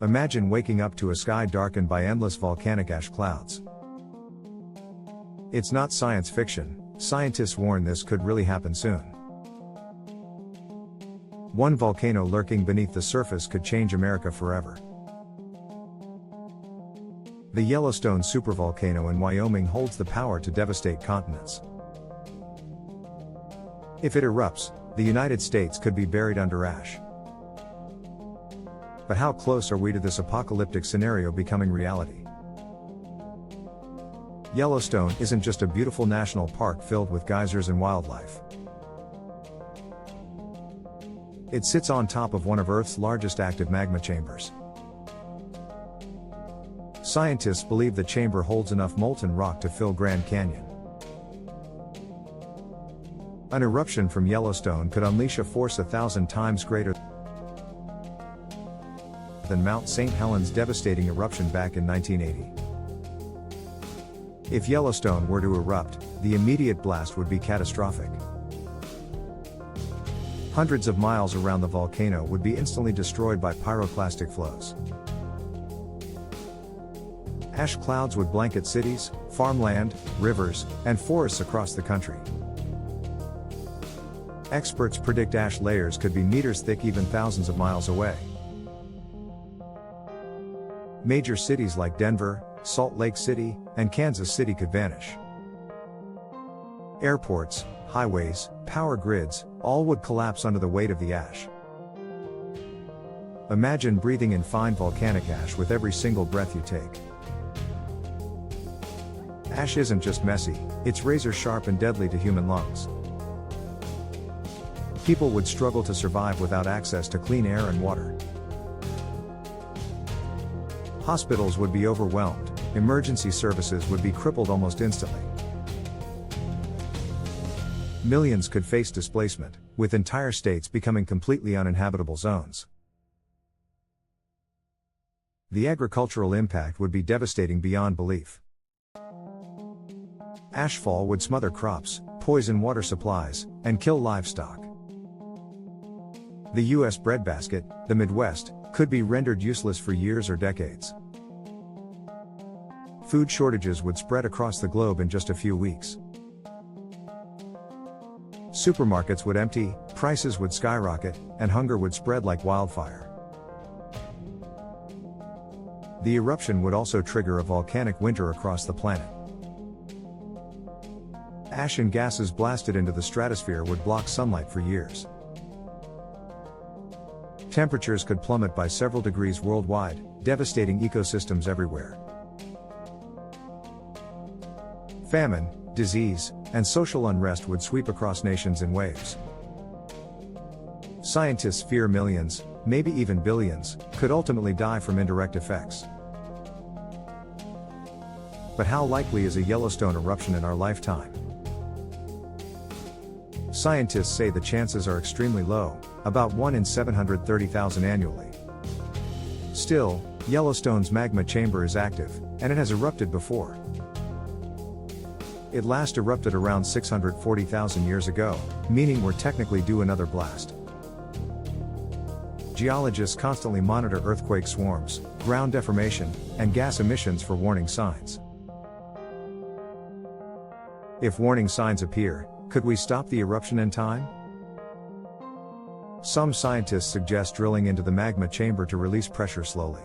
Imagine waking up to a sky darkened by endless volcanic ash clouds. It's not science fiction, scientists warn this could really happen soon. One volcano lurking beneath the surface could change America forever. The Yellowstone supervolcano in Wyoming holds the power to devastate continents. If it erupts, the United States could be buried under ash. But how close are we to this apocalyptic scenario becoming reality? Yellowstone isn't just a beautiful national park filled with geysers and wildlife. It sits on top of one of Earth's largest active magma chambers. Scientists believe the chamber holds enough molten rock to fill Grand Canyon. An eruption from Yellowstone could unleash a force 1,000 times greater than Mount St. Helens' devastating eruption back in 1980. If Yellowstone were to erupt, the immediate blast would be catastrophic. Hundreds of miles around the volcano would be instantly destroyed by pyroclastic flows. Ash clouds would blanket cities, farmland, rivers, and forests across the country. Experts predict ash layers could be meters thick even thousands of miles away. Major cities like Denver, Salt Lake City, and Kansas City could vanish. Airports, highways, power grids, all would collapse under the weight of the ash. Imagine breathing in fine volcanic ash with every single breath you take. Ash isn't just messy, it's razor sharp and deadly to human lungs. People would struggle to survive without access to clean air and water. Hospitals would be overwhelmed, emergency services would be crippled almost instantly. Millions could face displacement, with entire states becoming completely uninhabitable zones. The agricultural impact would be devastating beyond belief. Ashfall would smother crops, poison water supplies, and kill livestock. The U.S. breadbasket, the Midwest, could be rendered useless for years or decades. Food shortages would spread across the globe in just a few weeks. Supermarkets would empty, prices would skyrocket, and hunger would spread like wildfire. The eruption would also trigger a volcanic winter across the planet. Ash and gases blasted into the stratosphere would block sunlight for years. Temperatures could plummet by several degrees worldwide, devastating ecosystems everywhere. Famine, disease, and social unrest would sweep across nations in waves. Scientists fear millions, maybe even billions, could ultimately die from indirect effects. But how likely is a Yellowstone eruption in our lifetime? Scientists say the chances are extremely low, about 1 in 730,000 annually. Still, Yellowstone's magma chamber is active, and it has erupted before. It last erupted around 640,000 years ago, meaning we're technically due another blast. Geologists constantly monitor earthquake swarms, ground deformation, and gas emissions for warning signs. If warning signs appear, could we stop the eruption in time? Some scientists suggest drilling into the magma chamber to release pressure slowly.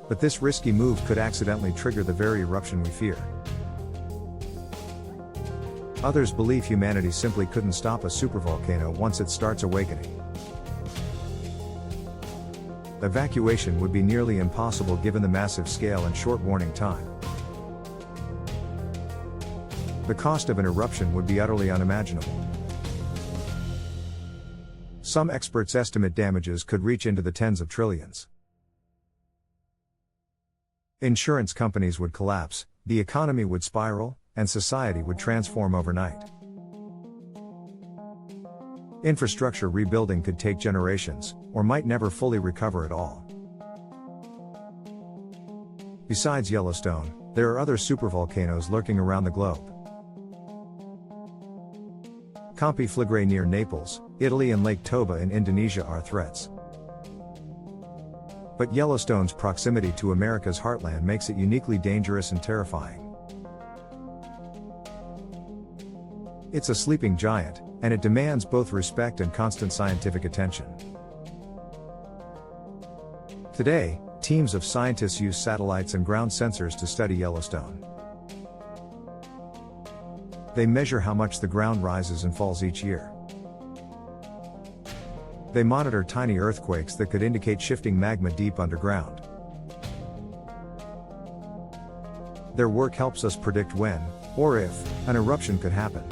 But this risky move could accidentally trigger the very eruption we fear. Others believe humanity simply couldn't stop a supervolcano once it starts awakening. Evacuation would be nearly impossible given the massive scale and short warning time. The cost of an eruption would be utterly unimaginable. Some experts estimate damages could reach into the tens of trillions. Insurance companies would collapse, the economy would spiral, and society would transform overnight. Infrastructure rebuilding could take generations, or might never fully recover at all. Besides Yellowstone, there are other supervolcanoes lurking around the globe. Campi Flegrei near Naples, Italy and Lake Toba in Indonesia are threats. But Yellowstone's proximity to America's heartland makes it uniquely dangerous and terrifying. It's a sleeping giant, and it demands both respect and constant scientific attention. Today, teams of scientists use satellites and ground sensors to study Yellowstone. They measure how much the ground rises and falls each year. They monitor tiny earthquakes that could indicate shifting magma deep underground. Their work helps us predict when, or if, an eruption could happen.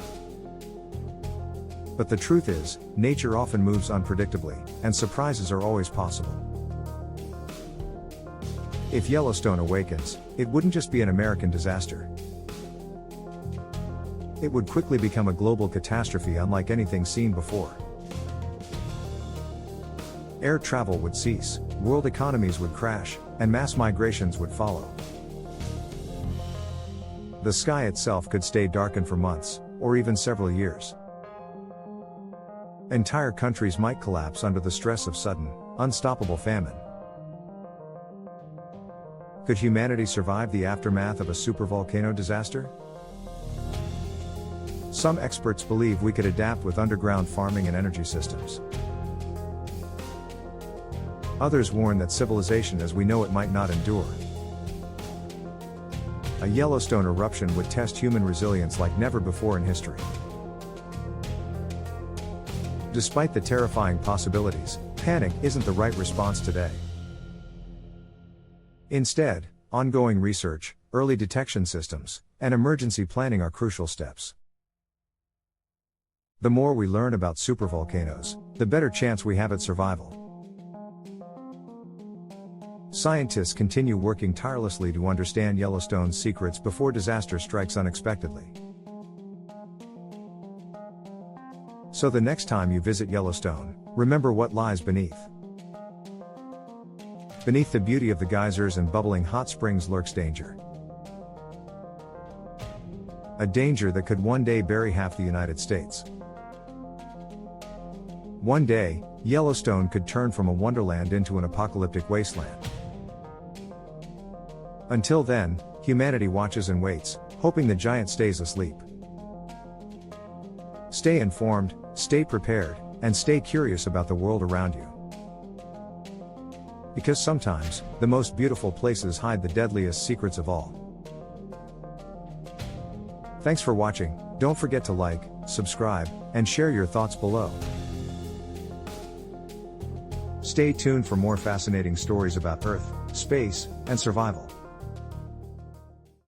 But the truth is, nature often moves unpredictably, and surprises are always possible. If Yellowstone awakens, it wouldn't just be an American disaster. It would quickly become a global catastrophe unlike anything seen before. Air travel would cease, world economies would crash, and mass migrations would follow. The sky itself could stay darkened for months, or even several years. Entire countries might collapse under the stress of sudden, unstoppable famine. Could humanity survive the aftermath of a supervolcano disaster? Some experts believe we could adapt with underground farming and energy systems. Others warn that civilization as we know it might not endure. A Yellowstone eruption would test human resilience like never before in history. Despite the terrifying possibilities, panic isn't the right response today. Instead, ongoing research, early detection systems, and emergency planning are crucial steps. The more we learn about supervolcanoes, the better chance we have at survival. Scientists continue working tirelessly to understand Yellowstone's secrets before disaster strikes unexpectedly. So the next time you visit Yellowstone, remember what lies beneath. Beneath the beauty of the geysers and bubbling hot springs lurks danger. A danger that could one day bury half the United States. One day, Yellowstone could turn from a wonderland into an apocalyptic wasteland. Until then, humanity watches and waits, hoping the giant stays asleep. Stay informed, stay prepared, and stay curious about the world around you. Because sometimes, the most beautiful places hide the deadliest secrets of all. Thanks for watching. Don't forget to like, subscribe, and share your thoughts below. Stay tuned for more fascinating stories about Earth, space, and survival.